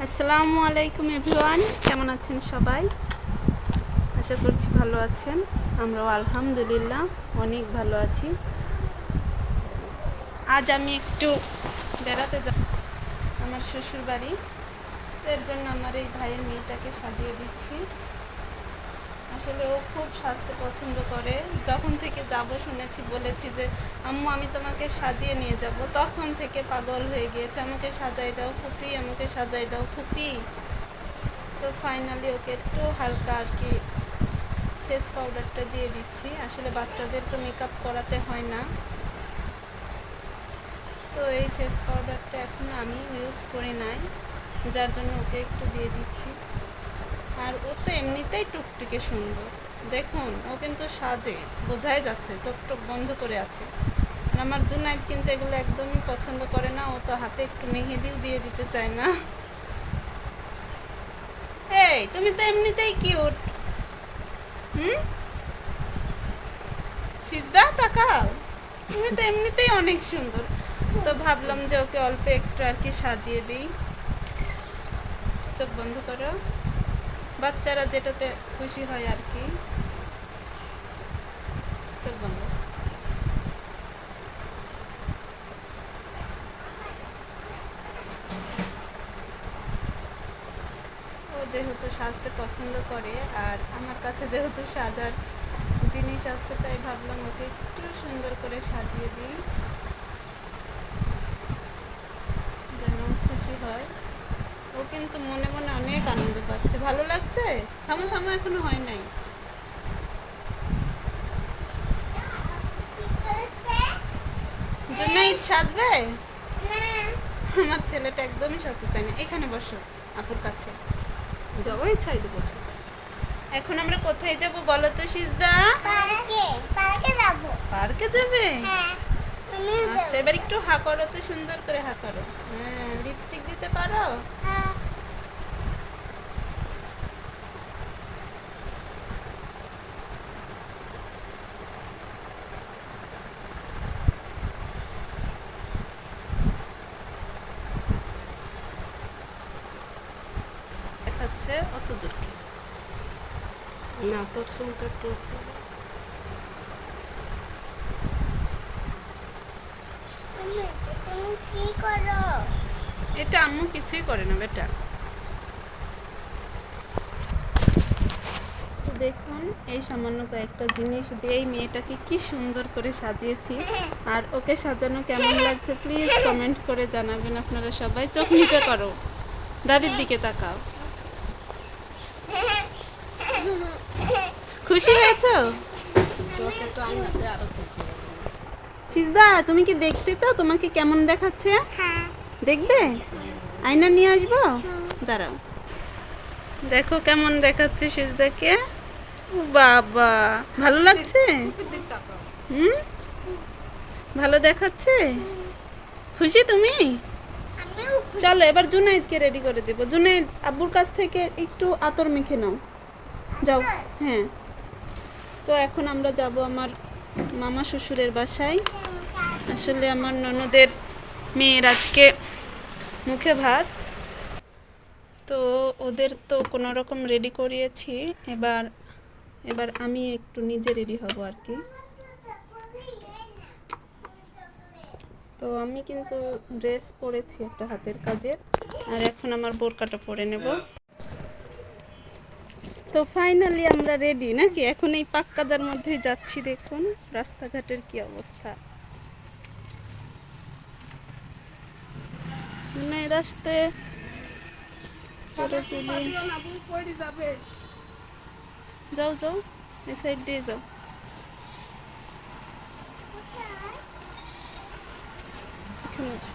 আসসালামু আলাইকুম এভরিওয়ান, কেমন আছেন সবাই? আশা করছি ভালো আছেন। আমরাও আলহামদুলিল্লাহ অনেক ভালো আছি। আজ আমি একটু বেড়াতে যাব আমার শ্বশুর বাড়ি। এর জন্য আমার এই ভাইয়ের মেয়েটাকে সাজিয়ে দিচ্ছি। আসলে ও খুব সাজতে পছন্দ করে। যখন থেকে যাব শুনেছি, বলেছি যে আম্মু আমি তোমাকে সাজিয়ে নিয়ে যাব, তখন থেকে পাগল হয়ে গিয়েছে, আমাকে সাজাই দাও ফুপি, আমাকে সাজাই দাও ফুপি। তো ফাইনালি ওকে একটু হালকা আর কি ফেস পাউডারটা দিয়ে দিচ্ছি। আসলে বাচ্চাদের তো মেকআপ করাতে হয় না, তো এই ফেস পাউডারটা এখন আমি ইউজ করি নাই, যার জন্য ওকে একটু দিয়ে দিচ্ছি। আর ও তো এমনিতেই টুকটুকে সুন্দর, দেখুন ও কিন্তু সাজে, বোঝাই যাচ্ছে, চোখ টোক বন্ধ করে আছে। আর আমার জুনাইদ কিন্তু এগুলো একদমই পছন্দ করে না, ও তো হাতে একটু মেহেদিও দিয়ে দিতে চায় না। এই তুমি তো এমনিতেই কিউট। সিজদা তাকাও, তুমি তো এমনিতেই অনেক সুন্দর। তো ভাবলাম যে ওকে অল্প একটু আর কি সাজিয়ে দিই। চোখ বন্ধ করো, বাচ্চারা যেটাতে খুশি হয় আর কি। চোখ বন্ধ। ও যেহেতু সাজতে পছন্দ করে, আর আমার কাছে যেহেতু সাজার জিনিস আছে, তাই ভাবলাম ওকে একটু সুন্দর করে সাজিয়ে দিই, যেন খুশি হয়। ও কিন্তু মনে মনে অনেক আনন্দ পাচ্ছে। ভালো লাগছে? থামো থামো, এখনো হয় নাই। জুনাইদ সাজবে? আমার ছেলেটা একদমই সাজতে চায় না। এখানে বসো আপুর কাছে। যাওয়াই সাইডে বসে। এখন আমরা কোথায় যাব বলো তো সিজদা? পার্কে যাব। পার্কে যাবে? হ্যাঁ, আচ্ছা, এবার একটু হা করো তো, সুন্দর করে হা করো। হ্যাঁ, লিপস্টিক দিতে পারো? দেখাচ্ছে অত দূর কি? না, তোর চুলটা একটু হচ্ছে। তুমি কি করো? এটা আম্মু কিছুই করে না বেটা। তো দেখুন, এই সামান্য কয়েকটা জিনিস দিয়ে এই মেয়েটাকে কি সুন্দর করে সাজিয়েছি। আর ওকে সাজানো কেমন লাগছে প্লিজ কমেন্ট করে জানাবেন আপনারা সবাই। চোখ নিচে করো, দাদির দিকে তাকাও। খুশি হয়েছো? তোকে একটু আইনাতে আরো খুশি হবে। সিজদা, তুমি কি দেখতে চাও তোমাকে কেমন দেখাচ্ছে? হ্যাঁ। দেখবে? আয়না নিয়ে আসবো, দাঁড়াও। দেখো কেমন দেখাচ্ছে সিজদাকে। ও বাবা, ভালো লাগছে? হুম, ভালো দেখাচ্ছে? খুশি তুমি? আমিও খুশি। চলো এবার জুনাইদকে রেডি করে দেবো। জুনাইদ, আব্বুর কাছ থেকে একটু আতর মেখে নাও, যাও। হ্যাঁ, তো এখন আমরা যাব আমার মামা শ্বশুরের বাসায়। আসলে আমার ননদের মেয়ের আজকে মুখে ভাত, তো ওদের তো কোনো রকম রেডি করিয়েছি। এবার এবার আমি একটু নিজে রেডি হব আর কি। তো আমি কিন্তু ড্রেস পরেছি একটা হাতের কাজের, আর এখন আমার বোরকাটা পরে নেব। তো ফাইনালি আমরা রেডি নাকি? এখন এই পাক্কাদার মধ্যে যাচ্ছি, দেখুন রাস্তাঘাটের কি অবস্থা। জুনাইদ আসতে যাও যাও, এই সাইড দিয়ে যাও। এখানে আসো।